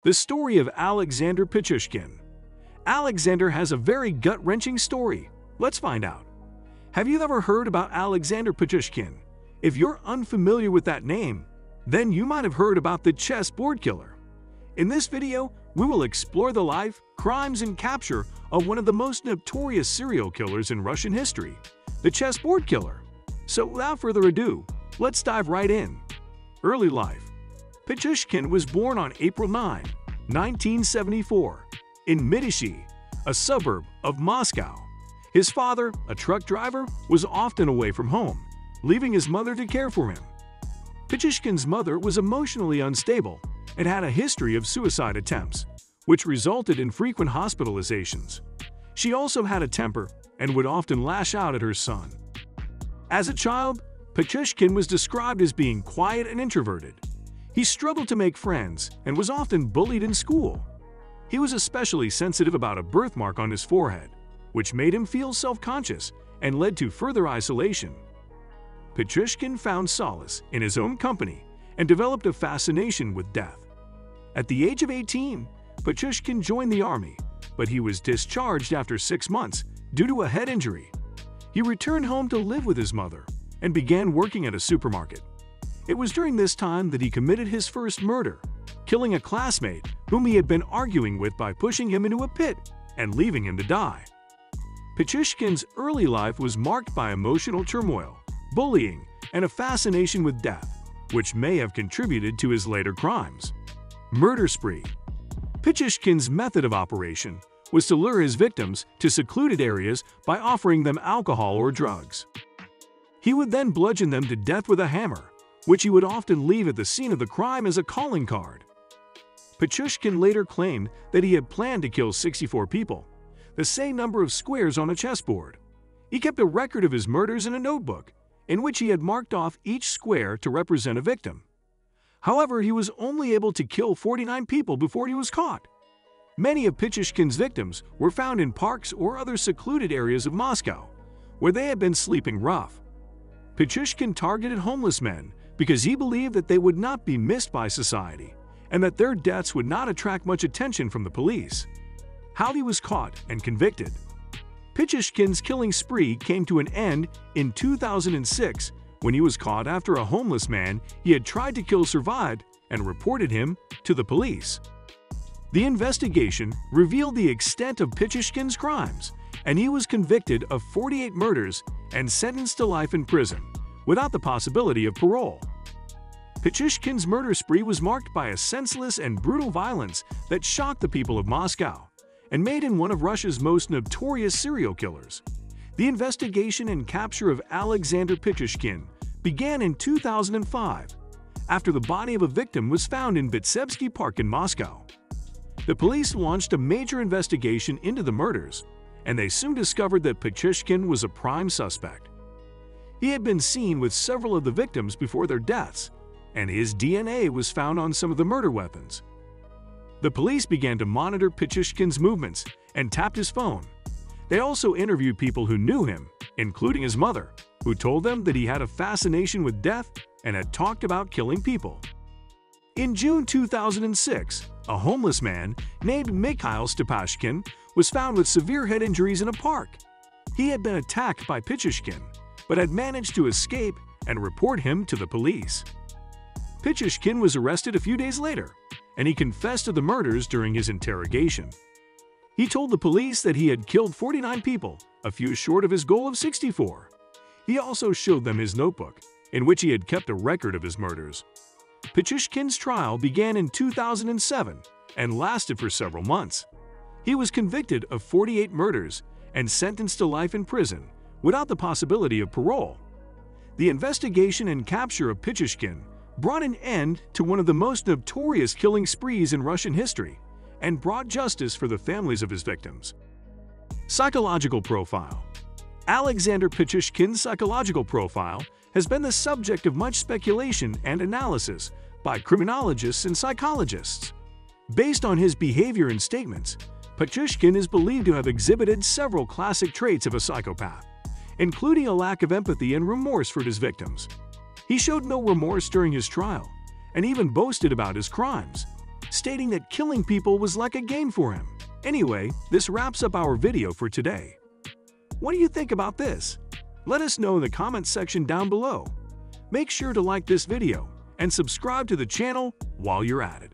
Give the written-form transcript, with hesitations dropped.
The story of Alexander Pichushkin. Alexander has a very gut-wrenching story. Let's find out. Have you ever heard about Alexander Pichushkin? If you're unfamiliar with that name, then you might have heard about the chessboard killer. In this video, we will explore the life, crimes, and capture of one of the most notorious serial killers in Russian history, the chessboard killer. So without further ado, let's dive right in. Early life. Pichushkin was born on April 9, 1974, in Mytishi, a suburb of Moscow. His father, a truck driver, was often away from home, leaving his mother to care for him. Pichushkin's mother was emotionally unstable and had a history of suicide attempts, which resulted in frequent hospitalizations. She also had a temper and would often lash out at her son. As a child, Pichushkin was described as being quiet and introverted. He struggled to make friends and was often bullied in school. He was especially sensitive about a birthmark on his forehead, which made him feel self-conscious and led to further isolation. Pichushkin found solace in his own company and developed a fascination with death. At the age of 18, Pichushkin joined the army, but he was discharged after 6 months due to a head injury. He returned home to live with his mother and began working at a supermarket. It was during this time that he committed his first murder, killing a classmate whom he had been arguing with by pushing him into a pit and leaving him to die. Pichushkin's early life was marked by emotional turmoil, bullying, and a fascination with death, which may have contributed to his later crimes. Murder spree. Pichushkin's method of operation was to lure his victims to secluded areas by offering them alcohol or drugs. He would then bludgeon them to death with a hammer, which he would often leave at the scene of the crime as a calling card. Pichushkin later claimed that he had planned to kill 64 people, the same number of squares on a chessboard. He kept a record of his murders in a notebook, in which he had marked off each square to represent a victim. However, he was only able to kill 49 people before he was caught. Many of Pichushkin's victims were found in parks or other secluded areas of Moscow, where they had been sleeping rough. Pichushkin targeted homeless men because he believed that they would not be missed by society and that their deaths would not attract much attention from the police. How he was caught and convicted. Pichushkin's killing spree came to an end in 2006 when he was caught after a homeless man he had tried to kill survived and reported him to the police. The investigation revealed the extent of Pichushkin's crimes, and he was convicted of 48 murders and sentenced to life in prison, without the possibility of parole. Pichushkin's murder spree was marked by a senseless and brutal violence that shocked the people of Moscow and made him one of Russia's most notorious serial killers. The investigation and capture of Alexander Pichushkin began in 2005, after the body of a victim was found in Bitsevsky Park in Moscow. The police launched a major investigation into the murders, and they soon discovered that Pichushkin was a prime suspect. He had been seen with several of the victims before their deaths, and his DNA was found on some of the murder weapons. The police began to monitor Pichushkin's movements and tapped his phone. They also interviewed people who knew him, including his mother, who told them that he had a fascination with death and had talked about killing people. In June 2006, a homeless man named Mikhail Stepashkin was found with severe head injuries in a park. He had been attacked by Pichushkin, but had managed to escape and report him to the police. Pichushkin was arrested a few days later, and he confessed to the murders during his interrogation. He told the police that he had killed 49 people, a few short of his goal of 64. He also showed them his notebook, in which he had kept a record of his murders. Pichushkin's trial began in 2007 and lasted for several months. He was convicted of 48 murders and sentenced to life in prison, without the possibility of parole. The investigation and capture of Pichushkin brought an end to one of the most notorious killing sprees in Russian history and brought justice for the families of his victims. Psychological profile. Alexander Pichushkin's psychological profile has been the subject of much speculation and analysis by criminologists and psychologists. Based on his behavior and statements, Pichushkin is believed to have exhibited several classic traits of a psychopath, including a lack of empathy and remorse for his victims. He showed no remorse during his trial and even boasted about his crimes. stating that killing people was like a game for him. Anyway, this wraps up our video for today. What do you think about this? Let us know in the comments section down below. Make sure to like this video and subscribe to the channel while you're at it.